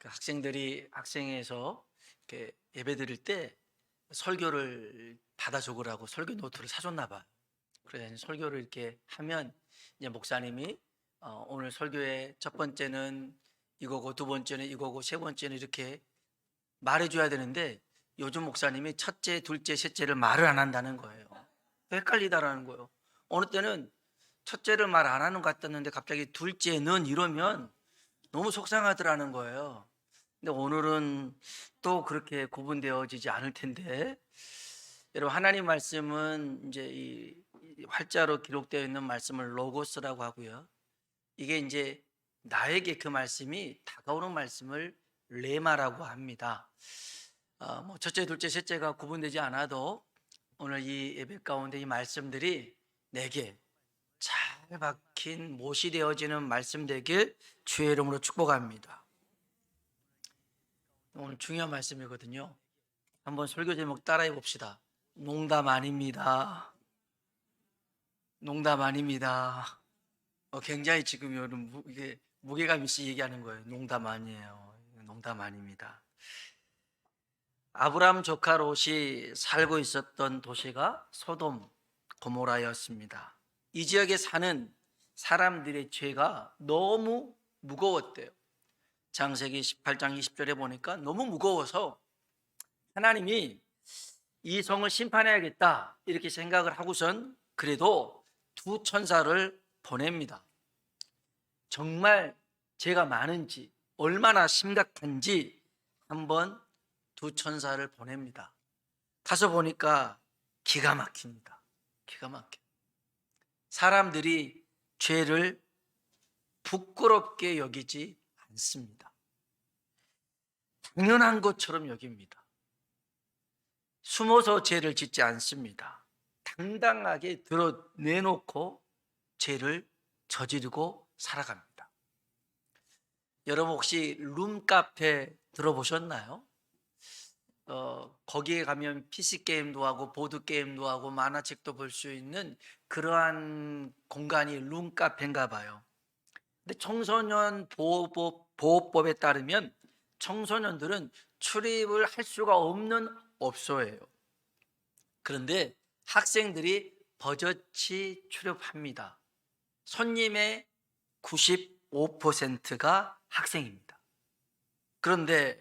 그 학생들이 학생회에서 이렇게 예배 드릴 때 설교를 받아 적으라고 설교 노트를 사줬나 봐. 그래서 설교를 이렇게 하면 이제 목사님이 오늘 설교의 첫 번째는 이거고 두 번째는 이거고 세 번째는 이렇게 말해줘야 되는데 요즘 목사님이 첫째, 둘째, 셋째를 말을 안 한다는 거예요. 헷갈리다라는 거예요. 어느 때는 첫째를 말 안 하는 것 같았는데 갑자기 둘째는 이러면 너무 속상하더라는 거예요. 근데 오늘은 또 그렇게 구분되어지지 않을 텐데, 여러분 하나님 말씀은 이제 이 활자로 기록되어 있는 말씀을 로고스라고 하고요. 이게 이제 나에게 그 말씀이 다가오는 말씀을 레마라고 합니다. 뭐 첫째, 둘째, 셋째가 구분되지 않아도 오늘 이 예배 가운데 이 말씀들이 내게 잘 박힌 못이 되어지는 말씀 되길 주의 이름으로 축복합니다. 오늘 중요한 말씀이거든요. 한번 설교 제목 따라해 봅시다. 농담 아닙니다. 농담 아닙니다. 굉장히 지금 여러분 이게 무게감 있이 얘기하는 거예요. 농담 아니에요. 농담 아닙니다. 아브라함 조카 롯이 살고 있었던 도시가 소돔 고모라였습니다. 이 지역에 사는 사람들의 죄가 너무 무거웠대요. 창세기 18장 20절에 보니까 너무 무거워서 하나님이 이 성을 심판해야겠다 이렇게 생각을 하고선 그래도 두 천사를 보냅니다. 정말 죄가 많은지 얼마나 심각한지 한번 두 천사를 보냅니다. 가서 보니까 기가 막힙니다. 기가 막혀. 사람들이 죄를 부끄럽게 여기지 않습니다. 당연한 것처럼 여깁니다. 숨어서 죄를 짓지 않습니다. 당당하게 드러내놓고 죄를 저지르고 살아갑니다. 여러분 혹시 룸카페 들어보셨나요? 거기에 가면 PC게임도 하고 보드게임도 하고 만화책도 볼 수 있는 그러한 공간이 룸카페인가 봐요. 근데 청소년 보호법에 따르면 청소년들은 출입을 할 수가 없는 업소예요. 그런데 학생들이 버젓이 출입합니다. 손님의 95%가 학생입니다. 그런데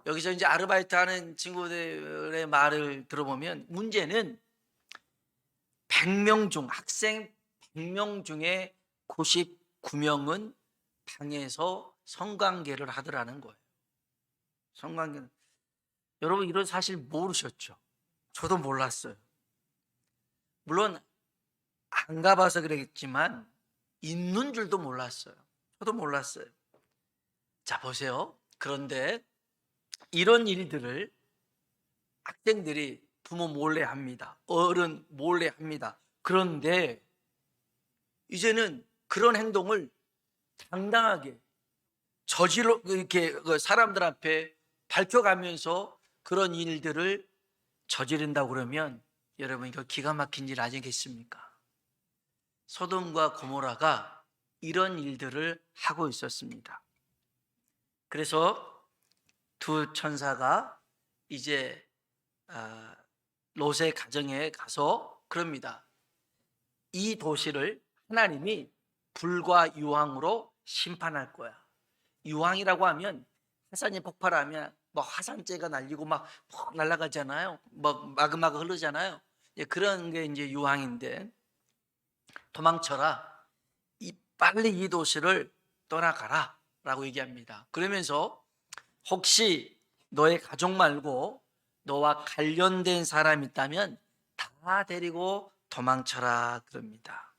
여기서 이제 아르바이트 하는 친구들의 말을 들어보면 문제는 100명 중 학생 100명 중에 99명은 방에서 성관계를 하더라는 거예요. 성관계는 여러분 이런 사실 모르셨죠? 저도 몰랐어요. 물론 안 가봐서 그랬지만 있는 줄도 몰랐어요. 저도 몰랐어요. 자 보세요. 그런데 이런 일들을 학생들이 부모 몰래 합니다. 어른 몰래 합니다. 그런데 이제는 그런 행동을 당당하게 저질러 이렇게 사람들 앞에 밝혀가면서 그런 일들을 저지른다고 그러면 여러분 이거 기가 막힌 일 아니겠습니까? 소돔과 고모라가 이런 일들을 하고 있었습니다. 그래서 두 천사가 이제 롯의 가정에 가서 그럽니다. 이 도시를 하나님이 불과 유황으로 심판할 거야. 유황이라고 하면 화산이 폭발하면 뭐 화산재가 날리고 막 날아가잖아요. 뭐 마그마가 흐르잖아요. 그런 게 이제 유황인데 도망쳐라. 빨리 이 도시를 떠나가라 라고 얘기합니다. 그러면서 혹시 너의 가족 말고 너와 관련된 사람 있다면 다 데리고 도망쳐라 그럽니다.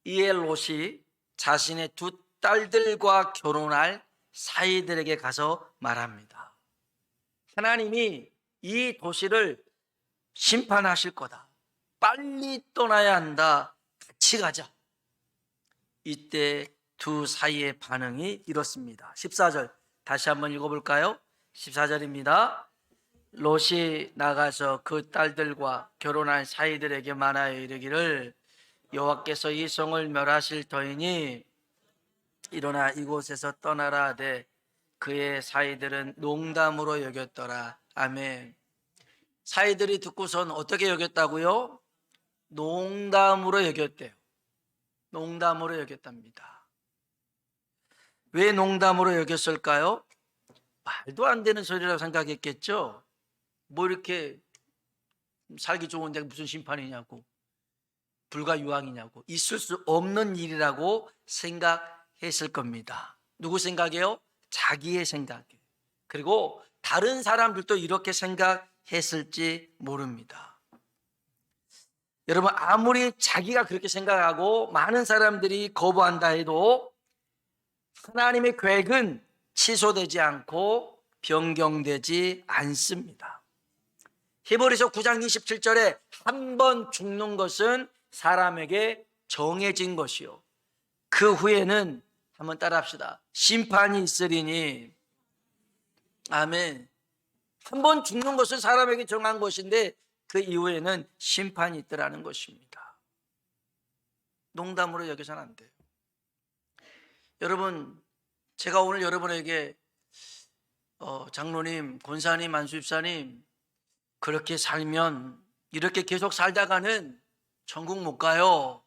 이에 롯이 자신의 두 딸들과 결혼할 사이들에게 가서 말합니다. 하나님이 이 도시를 심판하실 거다. 빨리 떠나야 한다. 같이 가자. 이때 두 사이의 반응이 이렇습니다. 14절 다시 한번 읽어볼까요? 14절입니다. 롯이 나가서 그 딸들과 결혼할 사이들에게 말하여 이르기를 여호와께서 이 성을 멸하실 터이니 일어나 이곳에서 떠나라 하되 그의 사이들은 농담으로 여겼더라. 아멘. 사이들이 듣고선 어떻게 여겼다고요? 농담으로 여겼대요. 농담으로 여겼답니다. 왜 농담으로 여겼을까요? 말도 안 되는 소리라고 생각했겠죠. 뭐 이렇게 살기 좋은데 무슨 심판이냐고, 불가유황이냐고, 있을 수 없는 일이라고 생각했을 겁니다. 누구 생각이에요? 자기의 생각. 그리고 다른 사람들도 이렇게 생각했을지 모릅니다. 여러분, 아무리 자기가 그렇게 생각하고 많은 사람들이 거부한다 해도 하나님의 계획은 취소되지 않고 변경되지 않습니다. 히브리서 9장 27절에 한 번 죽는 것은 사람에게 정해진 것이요, 그 후에는, 한번 따라합시다, 심판이 있으리니. 아멘. 한 번 죽는 것은 사람에게 정한 것인데 그 이후에는 심판이 있더라는 것입니다. 농담으로 여기서는 안 돼요. 여러분, 제가 오늘 여러분에게 장로님, 권사님, 안수집사님, 그렇게 살면, 이렇게 계속 살다가는 천국 못 가요,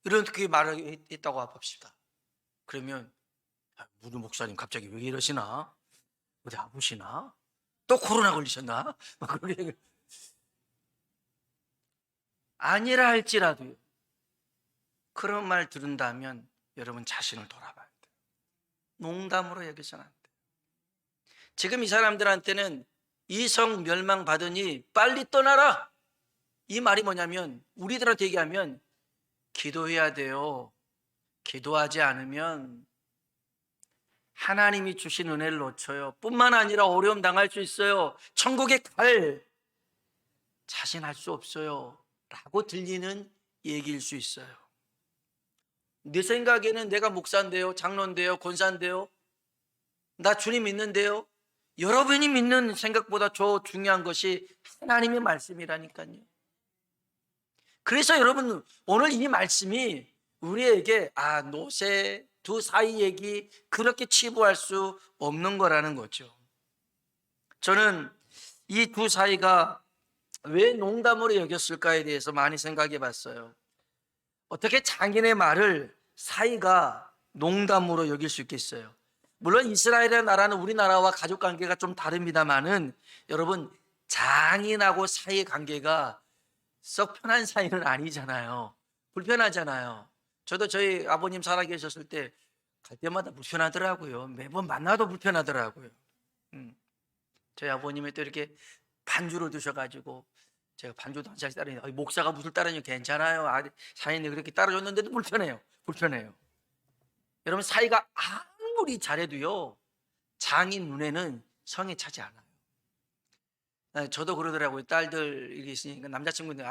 이렇게 말을 했다고 봅시다. 그러면 우리 목사님 갑자기 왜 이러시나? 어디 아프시나? 또 코로나 걸리셨나? 막 그렇게. 아니라 할지라도요, 그런 말 들은다면 여러분 자신을 돌아봐야 돼요. 농담으로 여기서는 안 돼요. 지금 이 사람들한테는 이성 멸망받으니 빨리 떠나라, 이 말이 뭐냐면, 우리들한테 얘기하면 기도해야 돼요. 기도하지 않으면 하나님이 주신 은혜를 놓쳐요. 뿐만 아니라 어려움 당할 수 있어요. 천국에 갈 자신할 수 없어요 라고 들리는 얘기일 수 있어요. 내 생각에는 내가 목사인데요, 장로인데요, 권사인데요, 나 주님 믿는데요. 여러분이 믿는 생각보다 더 중요한 것이 하나님의 말씀이라니까요. 그래서 여러분, 오늘 이 말씀이 우리에게 노새 두 사이 얘기 그렇게 치부할 수 없는 거라는 거죠. 저는 이 두 사이가 왜 농담으로 여겼을까에 대해서 많이 생각해 봤어요. 어떻게 장인의 말을 사이가 농담으로 여길 수 있겠어요? 물론 이스라엘의 나라는 우리나라와 가족 관계가 좀 다릅니다만은, 여러분, 장인하고 사이의 관계가 썩 편한 사이는 아니잖아요. 불편하잖아요. 저도 저희 아버님 살아계셨을 때 갈 때마다 불편하더라고요. 매번 만나도 불편하더라고요. 저희 아버님이 또 이렇게 반주를 드셔가지고 제가 반주도 한 잔씩 따르니, 목사가 무술 따르니 괜찮아요, 사인이 그렇게 따라줬는데도 불편해요. 여러분, 사이가 아무리 잘해도요, 장인 눈에는 성에 차지 않아요. 저도 그러더라고요. 딸들 이렇게 있으니까 남자친구들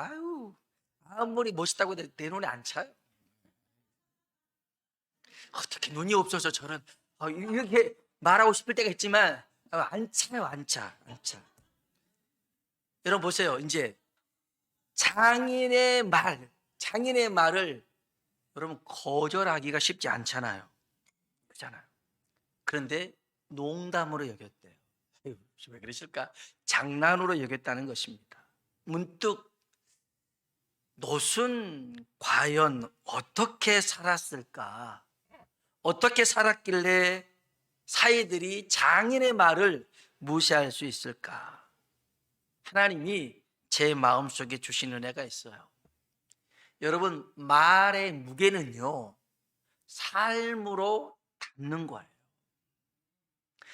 아무리 멋있다고 해도 내 눈에 안 차요. 어떻게 눈이 없어서 저는 이렇게 말하고 싶을 때가 있지만 안 차요. 안 차. 여러분 보세요. 이제 장인의 말을 여러분 거절하기가 쉽지 않잖아요. 그렇잖아요. 그런데 농담으로 여겼대요. 왜 그러실까? 장난으로 여겼다는 것입니다. 문득 롯은 과연 어떻게 살았을까? 어떻게 살았길래 사이들이 장인의 말을 무시할 수 있을까? 하나님이 제 마음속에 주신 은혜가 있어요. 여러분, 말의 무게는요, 삶으로 담는 거예요.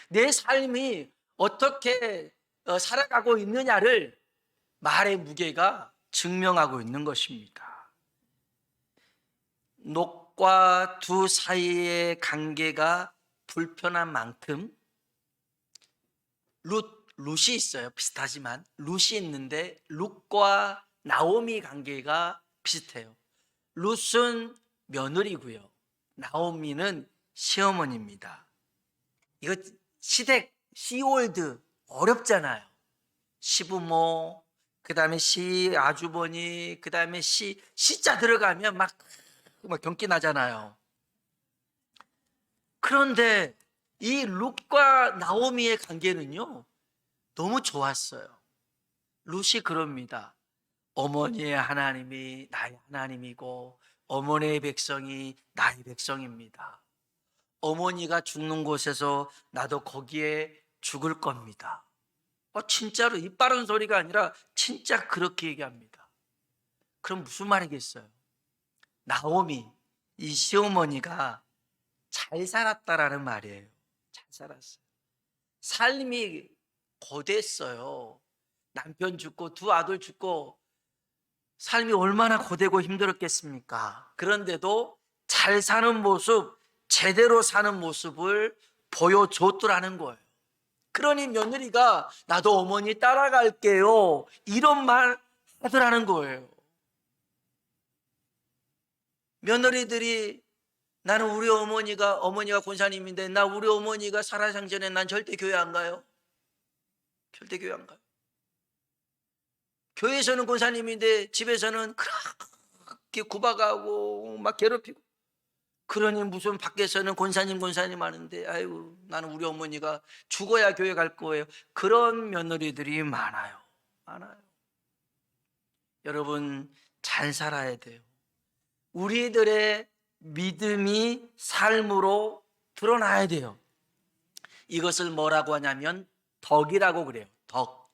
내 삶이 어떻게 살아가고 있느냐를 말의 무게가 증명하고 있는 것입니다. 롯과 두 사이의 관계가 불편한 만큼 룻이 있어요. 비슷하지만 룻이 있는데 룻과 나오미 관계가 비슷해요. 룻은 며느리고요, 나오미는 시어머니입니다. 이거 시댁, 시올드 어렵잖아요. 시부모, 그 다음에 시아주버니, 그 다음에 시자 들어가면 막 경기 나잖아요. 그런데 이 룻과 나오미의 관계는요, 너무 좋았어요. 룻이 그럽니다. 어머니의 하나님이 나의 하나님이고 어머니의 백성이 나의 백성입니다. 어머니가 죽는 곳에서 나도 거기에 죽을 겁니다. 진짜로 입 바른 소리가 아니라 진짜 그렇게 얘기합니다. 그럼 무슨 말이겠어요? 나오미, 이 시어머니가 잘 살았다라는 말이에요. 잘 살았어요. 삶이 고됐어요. 남편 죽고 두 아들 죽고 삶이 얼마나 고되고 힘들었겠습니까? 그런데도 잘 사는 모습, 제대로 사는 모습을 보여줬더라는 거예요. 그러니 며느리가 나도 어머니 따라갈게요, 이런 말 하더라는 거예요. 며느리들이 나는 어머니가 권사님인데 나 우리 어머니가 살아생전에 난 절대 교회 안 가요. 절대 교회 안 가요. 교회에서는 권사님인데 집에서는 그렇게 구박하고 막 괴롭히고, 그러니 무슨 밖에서는 권사님 하는데 아이고 나는 우리 어머니가 죽어야 교회 갈 거예요. 그런 며느리들이 많아요. 여러분, 잘 살아야 돼요. 우리들의 믿음이 삶으로 드러나야 돼요. 이것을 뭐라고 하냐면 덕이라고 그래요. 덕.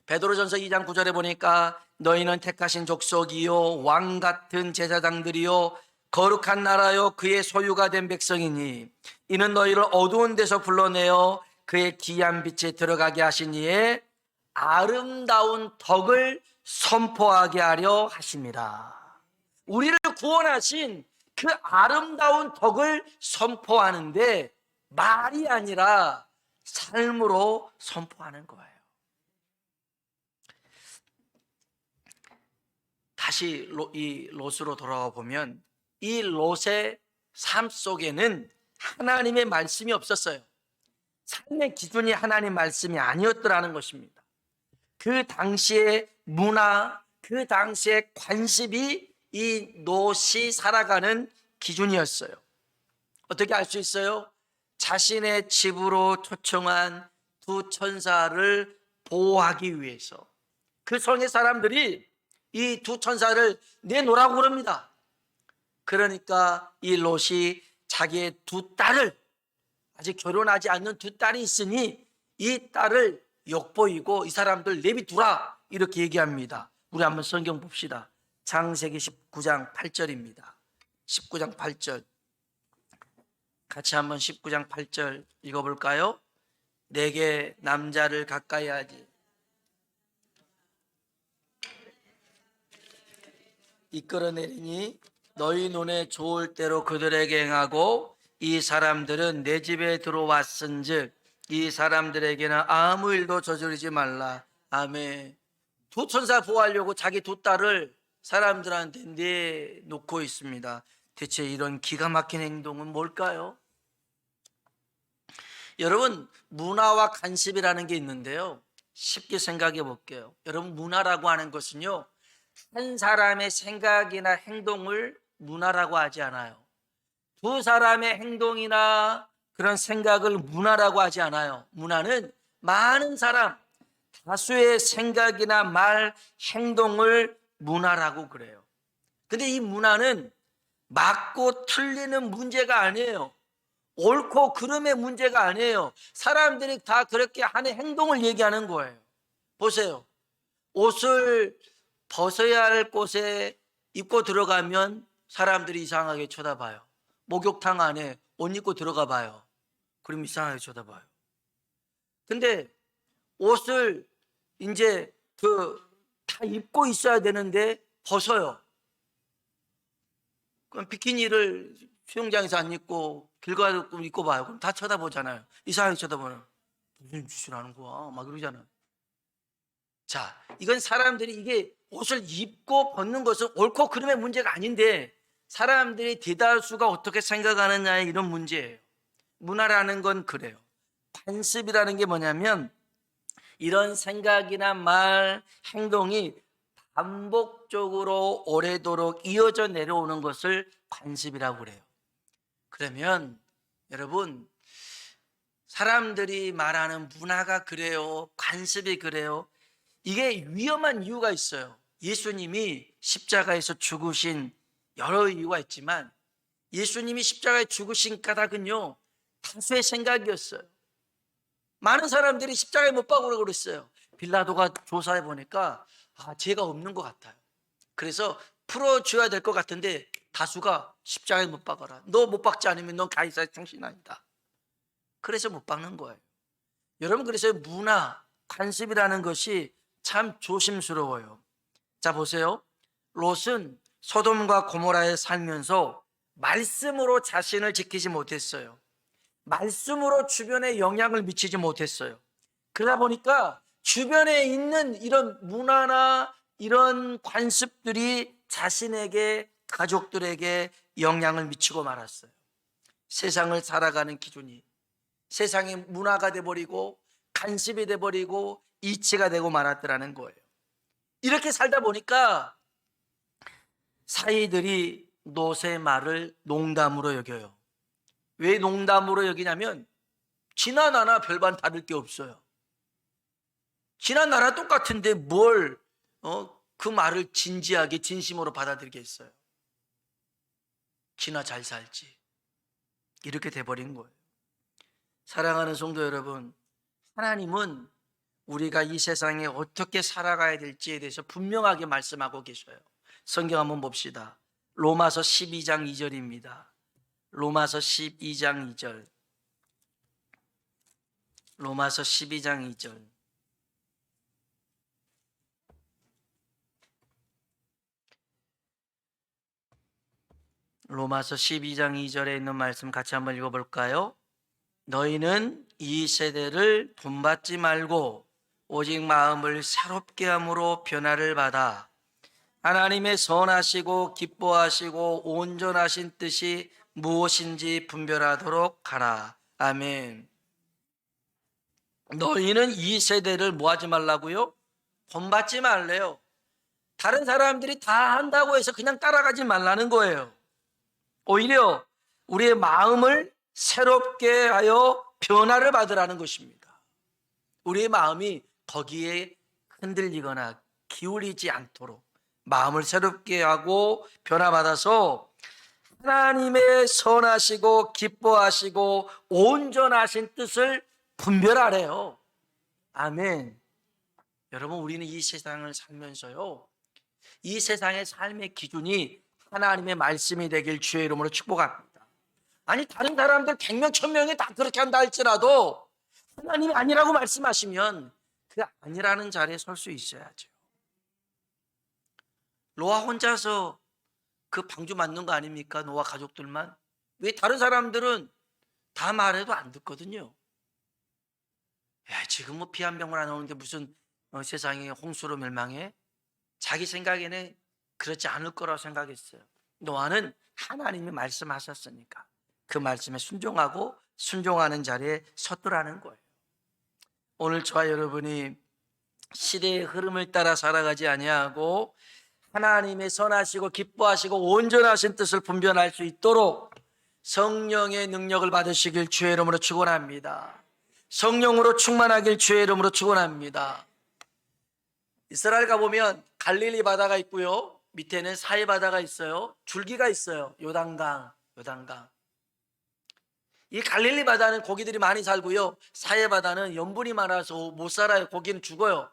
베드로전서 2장 9절에 보니까 너희는 택하신 족속이요 왕 같은 제사장들이요 거룩한 나라요 그의 소유가 된 백성이니 이는 너희를 어두운 데서 불러내어 그의 귀한 빛에 들어가게 하신 이의 아름다운 덕을 선포하게 하려 하심이라. 우리를 구원하신 그 아름다운 덕을 선포하는데 말이 아니라 삶으로 선포하는 거예요. 다시 이 롯으로 돌아가 보면 이 롯의 삶 속에는 하나님의 말씀이 없었어요. 삶의 기준이 하나님 말씀이 아니었더라는 것입니다. 그 당시의 문화, 그 당시의 관습이 이 롯이 살아가는 기준이었어요. 어떻게 알 수 있어요? 자신의 집으로 초청한 두 천사를 보호하기 위해서 그 성의 사람들이 이 두 천사를 내놓으라고 그럽니다. 그러니까 이 롯이 자기의 두 딸을, 아직 결혼하지 않는 두 딸이 있으니 이 딸을 욕보이고 이 사람들 내비두라, 이렇게 얘기합니다. 우리 한번 성경 봅시다. 창세기 19장 8절입니다. 19장 8절 같이 한번 19장 8절 읽어볼까요? 내게 남자를 가까이 하지 이끌어내리니 너희 눈에 좋을 대로 그들에게 행하고 이 사람들은 내 집에 들어왔은즉 이 사람들에게는 아무 일도 저지르지 말라. 아멘. 두 천사 보호하려고 자기 두 딸을 사람들한테 내놓고 있습니다. 대체 이런 기가 막힌 행동은 뭘까요? 여러분, 문화와 관습이라는 게 있는데요, 쉽게 생각해 볼게요. 여러분, 문화라고 하는 것은요, 한 사람의 생각이나 행동을 문화라고 하지 않아요. 두 사람의 행동이나 그런 생각을 문화라고 하지 않아요. 문화는 많은 사람, 다수의 생각이나 말, 행동을 문화라고 그래요. 근데 이 문화는 맞고 틀리는 문제가 아니에요. 옳고 그름의 문제가 아니에요. 사람들이 다 그렇게 하는 행동을 얘기하는 거예요. 보세요. 옷을 벗어야 할 곳에 입고 들어가면 사람들이 이상하게 쳐다봐요. 목욕탕 안에 옷 입고 들어가 봐요. 그럼 이상하게 쳐다봐요. 근데 옷을 이제 다 입고 있어야 되는데 벗어요. 그럼 비키니를 수영장에서 안 입고 길 가서 입고 봐요. 그럼 다 쳐다보잖아요. 이상하게 쳐다보는. 무슨 짓을 하는 거야? 막 그러잖아요. 자, 이건 사람들이 이게 옷을 입고 벗는 것은 옳고 그름의 문제가 아닌데 사람들이 대다수가 어떻게 생각하느냐의 이런 문제예요. 문화라는 건 그래요. 관습이라는 게 뭐냐면 이런 생각이나 말, 행동이 반복적으로 오래도록 이어져 내려오는 것을 관습이라고 그래요. 그러면 여러분, 사람들이 말하는 문화가 그래요, 관습이 그래요, 이게 위험한 이유가 있어요. 예수님이 십자가에서 죽으신 여러 이유가 있지만 예수님이 십자가에 죽으신 까닭은요, 다수의 생각이었어요. 많은 사람들이 십자가에 못 박으라고 그랬어요. 빌라도가 조사해 보니까 죄가 없는 것 같아요. 그래서 풀어줘야 될 것 같은데 다수가 십자가에 못 박아라, 너 못 박지 않으면 넌 가이사의 충신 아니다. 그래서 못 박는 거예요. 여러분, 그래서 문화, 관습이라는 것이 참 조심스러워요. 자, 보세요. 롯은 소돔과 고모라에 살면서 말씀으로 자신을 지키지 못했어요. 말씀으로 주변에 영향을 미치지 못했어요. 그러다 보니까 주변에 있는 이런 문화나 이런 관습들이 자신에게, 가족들에게 영향을 미치고 말았어요. 세상을 살아가는 기준이 세상의 문화가 돼버리고 관습이 돼버리고 이치가 되고 말았더라는 거예요. 이렇게 살다 보니까 사이들이 롯의 말을 농담으로 여겨요. 왜 농담으로 여기냐면 지나 나나 별반 다를 게 없어요. 지나 나나 똑같은데 뭘 그 말을 진지하게 진심으로 받아들이겠어요. 지나 잘 살지. 이렇게 돼버린 거예요. 사랑하는 성도 여러분, 하나님은 우리가 이 세상에 어떻게 살아가야 될지에 대해서 분명하게 말씀하고 계셔요. 성경 한번 봅시다. 로마서 12장 2절입니다. 로마서 12장 2절. 로마서 12장 2절. 로마서 12장 2절에 있는 말씀 같이 한번 읽어볼까요? 너희는 이 세대를 본받지 말고 오직 마음을 새롭게 함으로 변화를 받아 하나님의 선하시고 기뻐하시고 온전하신 뜻이 무엇인지 분별하도록 하라. 아멘. 너희는 이 세대를 뭐 하지 말라고요? 본받지 말래요. 다른 사람들이 다 한다고 해서 그냥 따라가지 말라는 거예요. 오히려 우리의 마음을 새롭게 하여 변화를 받으라는 것입니다. 우리의 마음이 거기에 흔들리거나 기울이지 않도록 마음을 새롭게 하고 변화받아서 하나님의 선하시고 기뻐하시고 온전하신 뜻을 분별하래요. 아멘. 여러분, 우리는 이 세상을 살면서요, 이 세상의 삶의 기준이 하나님의 말씀이 되길 주의 이름으로 축복합니다. 아니, 다른 사람들 100명 1000명이 다 그렇게 한다 할지라도 하나님이 아니라고 말씀하시면 그 아니라는 자리에 설 수 있어야죠. 노아 혼자서 그 방주 만든 거 아닙니까? 노아 가족들만. 왜 다른 사람들은 다 말해도 안 듣거든요. 야, 지금 뭐 피 한 병을 안 오는데 무슨 세상이 홍수로 멸망해? 자기 생각에는 그렇지 않을 거라고 생각했어요. 노아는 하나님이 말씀하셨으니까 그 말씀에 순종하고 순종하는 자리에 섰더라는 거예요. 오늘 저와 여러분이 시대의 흐름을 따라 살아가지 아니하고 하나님의 선하시고 기뻐하시고 온전하신 뜻을 분별할 수 있도록 성령의 능력을 받으시길 주의 이름으로 축원합니다. 성령으로 충만하길 주의 이름으로 축원합니다. 이스라엘 가보면 갈릴리 바다가 있고요, 밑에는 사해 바다가 있어요. 줄기가 있어요. 요단강. 이 갈릴리 바다는 고기들이 많이 살고요, 사해 바다는 염분이 많아서 못 살아요. 고기는 죽어요.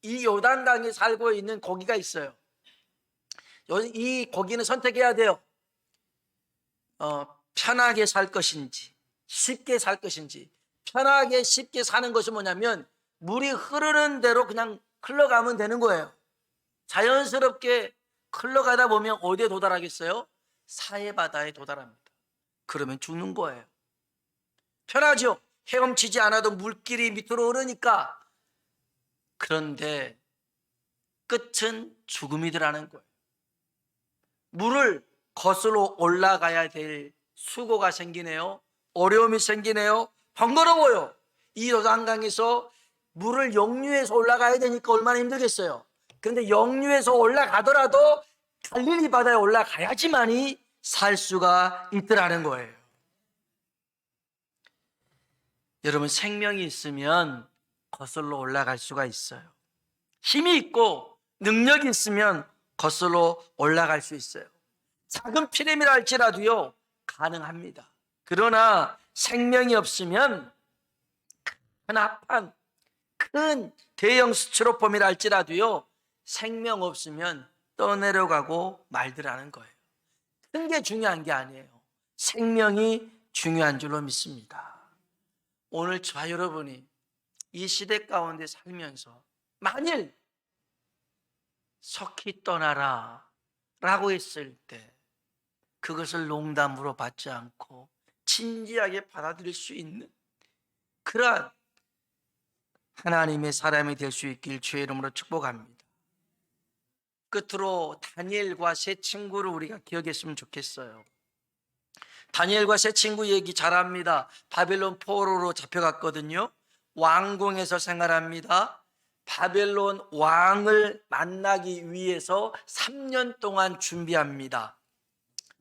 이 요단강에 살고 있는 고기가 있어요. 이 고기는 선택해야 돼요. 편하게 살 것인지 쉽게 살 것인지. 편하게 쉽게 사는 것이 뭐냐면 물이 흐르는 대로 그냥 흘러가면 되는 거예요. 자연스럽게 흘러가다 보면 어디에 도달하겠어요? 사해 바다에 도달합니다. 그러면 죽는 거예요. 편하죠. 헤엄치지 않아도 물길이 밑으로 흐르니까. 그런데 끝은 죽음이더라는 거예요. 물을 거슬러 올라가야 될 수고가 생기네요. 어려움이 생기네요. 번거로워요. 이 요단강에서 물을 역류해서 올라가야 되니까 얼마나 힘들겠어요. 그런데 역류해서 올라가더라도 갈릴리 바다에 올라가야지만이 살 수가 있더라는 거예요. 여러분, 생명이 있으면 거슬러 올라갈 수가 있어요. 힘이 있고 능력이 있으면 거슬러 올라갈 수 있어요. 작은 피렘이라 할지라도요, 가능합니다. 그러나 생명이 없으면 큰 합판, 큰 대형 스티로폼이라 할지라도요, 생명 없으면 떠내려가고 말더라는 거예요. 큰 게 중요한 게 아니에요. 생명이 중요한 줄로 믿습니다. 오늘 저와 여러분이 이 시대 가운데 살면서 만일 석희 떠나라 라고 했을 때 그것을 농담으로 받지 않고 진지하게 받아들일 수 있는 그러한 하나님의 사람이 될 수 있길 주의 이름으로 축복합니다. 끝으로 다니엘과 세 친구를 우리가 기억했으면 좋겠어요. 다니엘과 세 친구 얘기 잘합니다. 바벨론 포로로 잡혀갔거든요. 왕궁에서 생활합니다. 바벨론 왕을 만나기 위해서 3년 동안 준비합니다.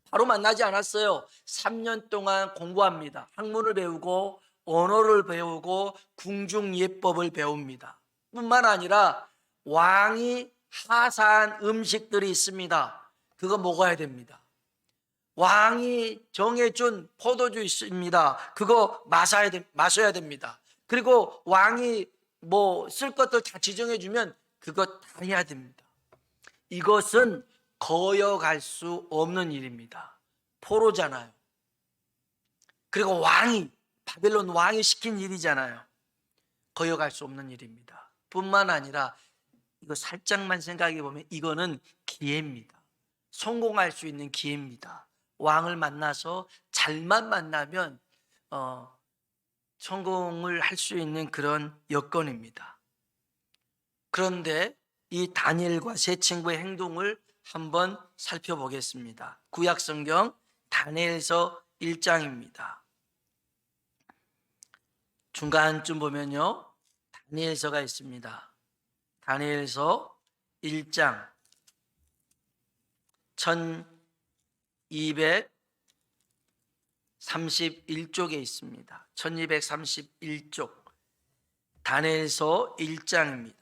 바로 만나지 않았어요. 3년 동안 공부합니다. 학문을 배우고 언어를 배우고 궁중예법을 배웁니다. 뿐만 아니라 왕이 하사한 음식들이 있습니다. 그거 먹어야 됩니다. 왕이 정해준 포도주 있습니다. 그거 마셔야 됩니다. 그리고 왕이 뭐 쓸 것들 다 지정해주면 그거 다 해야 됩니다. 이것은 거역할 수 없는 일입니다. 포로잖아요. 그리고 바벨론 왕이 시킨 일이잖아요. 거역할 수 없는 일입니다. 뿐만 아니라 이거 살짝만 생각해 보면 이거는 기회입니다. 성공할 수 있는 기회입니다. 왕을 만나서 잘만 만나면 성공을 할 수 있는 그런 여건입니다. 그런데 이 다니엘과 세 친구의 행동을 한번 살펴보겠습니다. 구약성경 다니엘서 1장입니다. 중간쯤 보면요, 다니엘서가 있습니다. 다니엘서 1장 1231쪽에 있습니다. 1231쪽 다니엘서 1장입니다.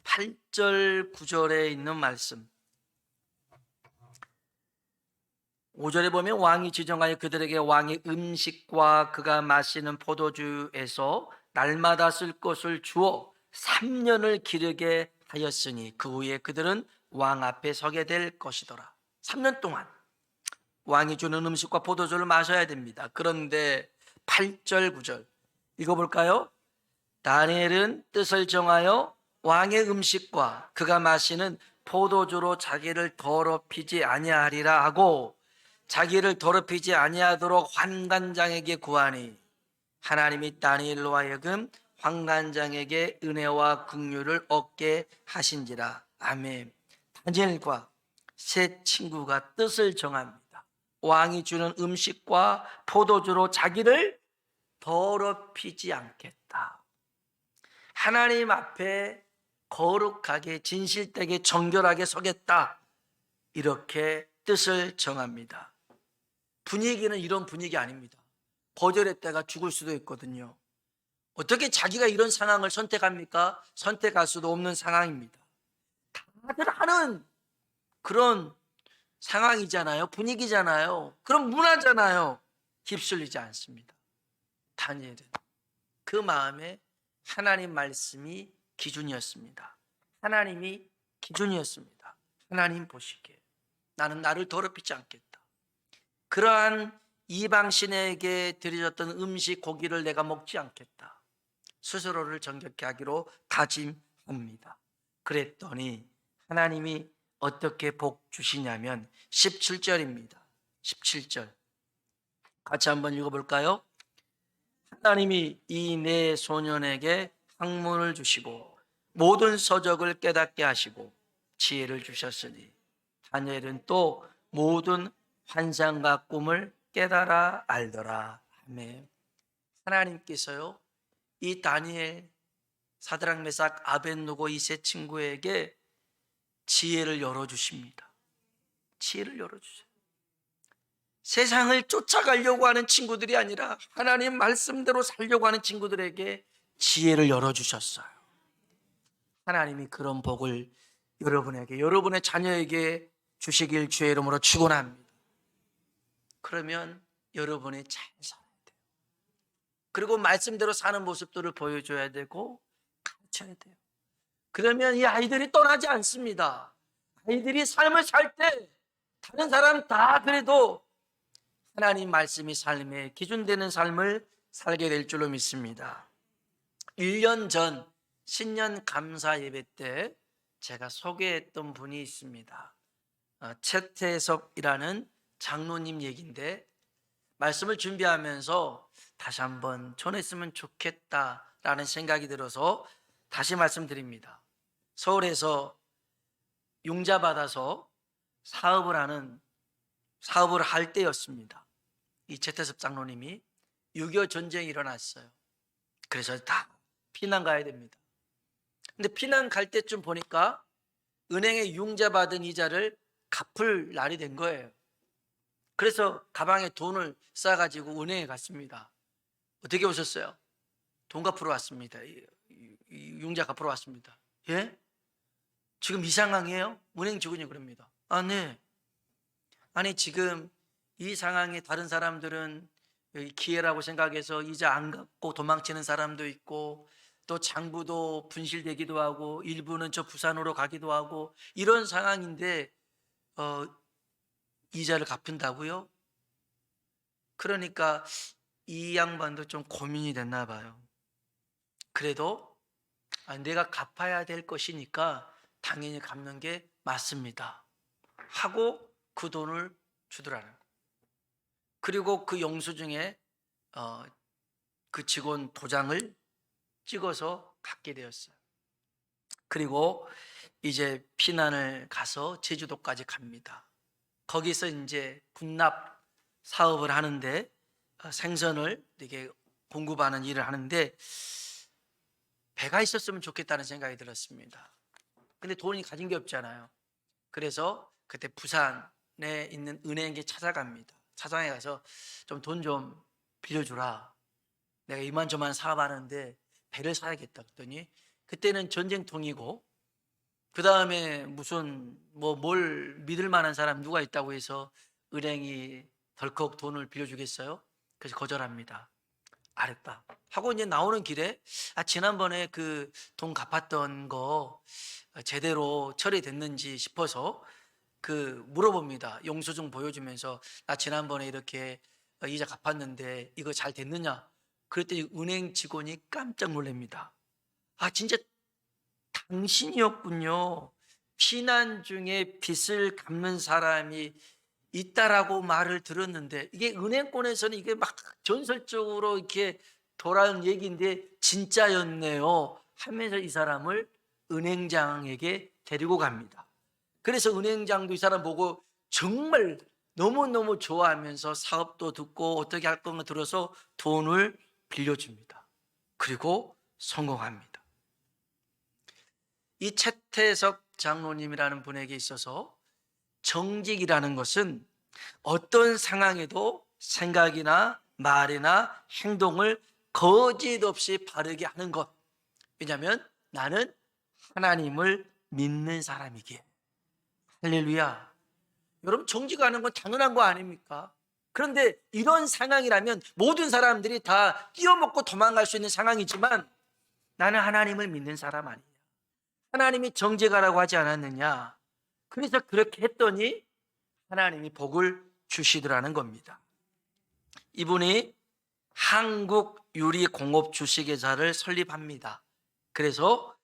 8절 9절에 있는 말씀. 5절에 보면 왕이 지정하여 그들에게 왕의 음식과 그가 마시는 포도주에서 날마다 쓸 것을 주어 3년을 기르게 하였으니 그 후에 그들은 왕 앞에 서게 될 것이더라. 3년 동안 왕이 주는 음식과 포도주를 마셔야 됩니다. 그런데 8절 9절 읽어볼까요? 다니엘은 뜻을 정하여 왕의 음식과 그가 마시는 포도주로 자기를 더럽히지 아니하리라 하고 자기를 더럽히지 아니하도록 환관장에게 구하니 하나님이 다니엘로 하여금 환관장에게 은혜와 긍휼을 얻게 하신지라. 아멘. 다니엘과 세 친구가 뜻을 정합니다. 왕이 주는 음식과 포도주로 자기를 더럽히지 않겠다. 하나님 앞에 거룩하게 진실되게 정결하게 서겠다. 이렇게 뜻을 정합니다. 분위기는 이런 분위기 아닙니다. 거절했다가 죽을 수도 있거든요. 어떻게 자기가 이런 상황을 선택합니까? 선택할 수도 없는 상황입니다. 다들 하는 그런 상황이잖아요. 분위기잖아요. 그런 문화잖아요. 휩쓸리지 않습니다. 다니엘은 그 마음에 하나님 말씀이 기준이었습니다. 하나님이 기준이었습니다. 하나님 보시기에 나는 나를 더럽히지 않겠다. 그러한 이방신에게 드려졌던 음식 고기를 내가 먹지 않겠다. 스스로를 정결케 하기로 다짐합니다. 그랬더니 하나님이 어떻게 복 주시냐면 17절입니다. 17절 같이 한번 읽어볼까요? 하나님이 이 네 소년에게 학문을 주시고 모든 서적을 깨닫게 하시고 지혜를 주셨으니 다니엘은 또 모든 환상과 꿈을 깨달아 알더라. 아멘. 하나님께서요, 이 다니엘, 사드락, 메삭, 아벳느고 이 세 친구에게 지혜를 열어주십니다. 지혜를 열어주세요. 세상을 쫓아가려고 하는 친구들이 아니라 하나님 말씀대로 살려고 하는 친구들에게 지혜를 열어주셨어요. 하나님이 그런 복을 여러분에게, 여러분의 자녀에게 주시길 주의 이름으로 축원합니다. 그러면 여러분이 잘 살아야 돼요. 그리고 말씀대로 사는 모습들을 보여줘야 되고 가르쳐야 돼요. 그러면 이 아이들이 떠나지 않습니다. 아이들이 삶을 살 때 다른 사람 다 그래도 하나님 말씀이 삶의 기준되는 삶을 살게 될 줄로 믿습니다. 1년 전 신년 감사 예배 때 제가 소개했던 분이 있습니다. 최태섭이라는 장로님 얘기인데, 말씀을 준비하면서 다시 한번 전했으면 좋겠다라는 생각이 들어서 다시 말씀드립니다. 서울에서 융자 받아서 사업을 할 때였습니다. 이 최태섭 장로님이 6.25 전쟁이 일어났어요. 그래서 다 피난 가야 됩니다. 근데 피난 갈 때쯤 보니까 은행에 융자 받은 이자를 갚을 날이 된 거예요. 그래서 가방에 돈을 싸가지고 은행에 갔습니다. 어떻게 오셨어요? 돈 갚으러 왔습니다. 융자 갚으러 왔습니다. 예? 지금 이 상황이에요? 은행 직원이 그럽니다. 아, 네. 아니, 지금 이 상황에 다른 사람들은 기회라고 생각해서 이자 안 갚고 도망치는 사람도 있고, 또 장부도 분실되기도 하고, 일부는 저 부산으로 가기도 하고, 이런 상황인데 이자를 갚는다고요? 그러니까 이 양반도 좀 고민이 됐나 봐요. 그래도 내가 갚아야 될 것이니까 당연히 갚는 게 맞습니다 하고 그 돈을 주더라는 거예요. 그리고 그 영수증에 그 직원 도장을 찍어서 갖게 되었어요. 그리고 이제 피난을 가서 제주도까지 갑니다. 거기서 이제 군납 사업을 하는데 생선을 이렇게 공급하는 일을 하는데 배가 있었으면 좋겠다는 생각이 들었습니다. 근데 돈이 가진 게 없잖아요. 그래서 그때 부산에 있는 은행에 찾아갑니다. 차장에 가서 좀 돈 좀 빌려주라. 내가 이만저만 사업하는데 배를 사야겠다 그랬더니, 그때는 전쟁통이고 그 다음에 무슨 뭘 믿을 만한 사람 누가 있다고 해서 은행이 덜컥 돈을 빌려주겠어요? 그래서 거절합니다. 알았다 하고 이제 나오는 길에 지난번에 그 돈 갚았던 거 제대로 처리됐는지 싶어서 물어봅니다. 영수증 보여주면서 나 지난번에 이렇게 이자 갚았는데 이거 잘 됐느냐? 그랬더니 은행 직원이 깜짝 놀랍니다. 진짜 당신이었군요. 피난 중에 빚을 갚는 사람이 있다라고 말을 들었는데, 이게 은행권에서는 이게 막 전설적으로 이렇게 돌아온 얘기인데 진짜였네요 하면서 이 사람을 은행장에게 데리고 갑니다. 그래서 은행장도 이 사람 보고 정말 너무너무 좋아하면서 사업도 듣고 어떻게 할 건가 들어서 돈을 빌려줍니다. 그리고 성공합니다. 이 최태섭 장로님이라는 분에게 있어서 정직이라는 것은 어떤 상황에도 생각이나 말이나 행동을 거짓 없이 바르게 하는 것. 왜냐하면 나는 하나님을 믿는 사람이기에. 할렐루야. 여러분, 정직하는 건 당연한 거 아닙니까? 그런데 이런 상황이라면 모든 사람들이 다 뛰어먹고 도망갈 수 있는 상황이지만 나는 하나님을 믿는 사람 아니냐. 하나님이 정직하라고 하지 않았느냐. 그래서 그렇게 했더니 하나님이 복을 주시더라는 겁니다. 이분이 한국유리공업주식회사를 설립합니다. 그래서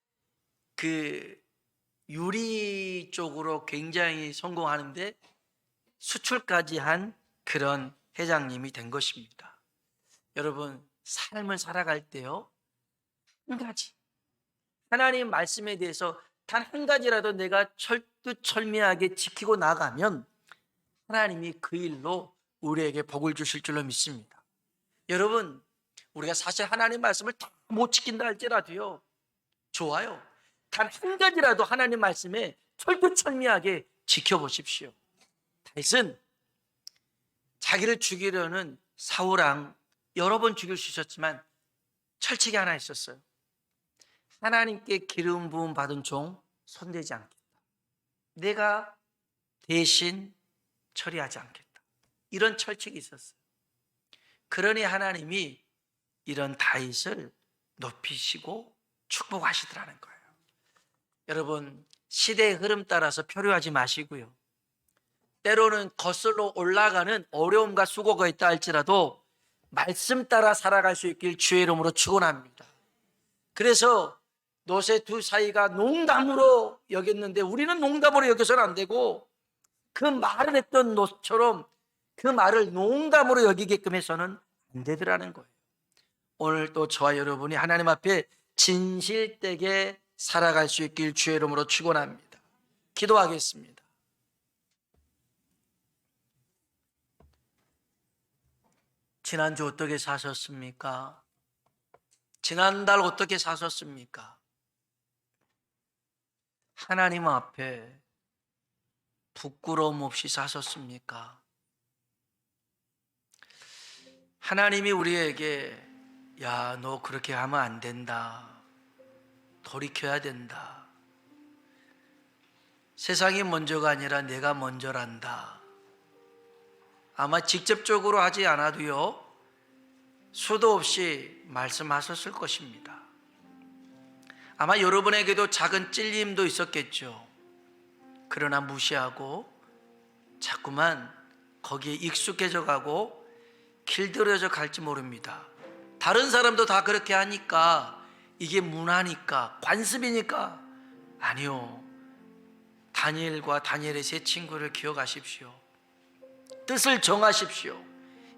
그 유리 쪽으로 굉장히 성공하는데 수출까지 한 그런 회장님이 된 것입니다. 여러분, 삶을 살아갈 때요, 한 가지 하나님 말씀에 대해서 단 한 가지라도 내가 철두철미하게 지키고 나가면 하나님이 그 일로 우리에게 복을 주실 줄로 믿습니다. 여러분, 우리가 사실 하나님 말씀을 다 못 지킨다 할지라도요, 좋아요. 단 한 가지라도 하나님 말씀에 철두철미하게 지켜보십시오. 다윗은 자기를 죽이려는 사울왕 여러 번 죽일 수 있었지만 철칙이 하나 있었어요. 하나님께 기름 부음 받은 종 손대지 않겠다. 내가 대신 처리하지 않겠다. 이런 철칙이 있었어요. 그러니 하나님이 이런 다윗을 높이시고 축복하시더라는 거예요. 여러분, 시대의 흐름 따라서 표류하지 마시고요. 때로는 거슬러 올라가는 어려움과 수고가 있다 할지라도 말씀 따라 살아갈 수 있길 주의 이름으로 축원합니다. 그래서 노새 두 사이가 농담으로 여겼는데 우리는 농담으로 여겨서는 안 되고 그 말을 했던 노처럼 그 말을 농담으로 여기게끔 해서는 안 되더라는 거예요. 오늘 또 저와 여러분이 하나님 앞에 진실되게 살아갈 수 있길 주의 이름으로 축원합니다. 기도하겠습니다. 지난주 어떻게 사셨습니까? 지난달 어떻게 사셨습니까? 하나님 앞에 부끄러움 없이 사셨습니까? 하나님이 우리에게 야, 너 그렇게 하면 안 된다. 돌이켜야 된다. 세상이 먼저가 아니라 내가 먼저란다. 아마 직접적으로 하지 않아도요, 수도 없이 말씀하셨을 것입니다. 아마 여러분에게도 작은 찔림도 있었겠죠. 그러나 무시하고 자꾸만 거기에 익숙해져 가고 길들여져 갈지 모릅니다. 다른 사람도 다 그렇게 하니까 이게 문화니까, 관습이니까. 아니요. 다니엘과 다니엘의 세 친구를 기억하십시오. 뜻을 정하십시오.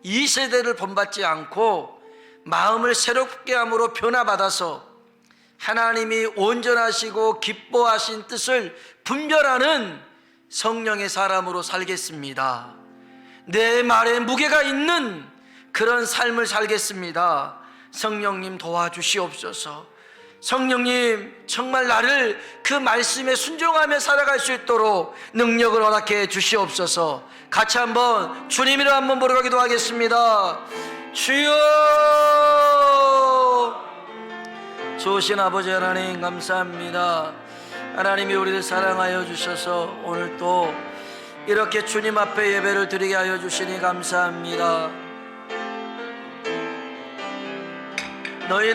이 세대를 본받지 않고 마음을 새롭게 함으로 변화받아서 하나님이 온전하시고 기뻐하신 뜻을 분별하는 성령의 사람으로 살겠습니다. 내 말에 무게가 있는 그런 삶을 살겠습니다. 성령님 도와주시옵소서. 성령님 정말 나를 그 말씀에 순종하며 살아갈 수 있도록 능력을 허락해 주시옵소서. 같이 한번 주님이라 한번 부르고 기도하겠습니다. 주여, 좋으신 아버지 하나님 감사합니다. 하나님이 우리를 사랑하여 주셔서 오늘 또 이렇게 주님 앞에 예배를 드리게 하여 주시니 감사합니다. 너희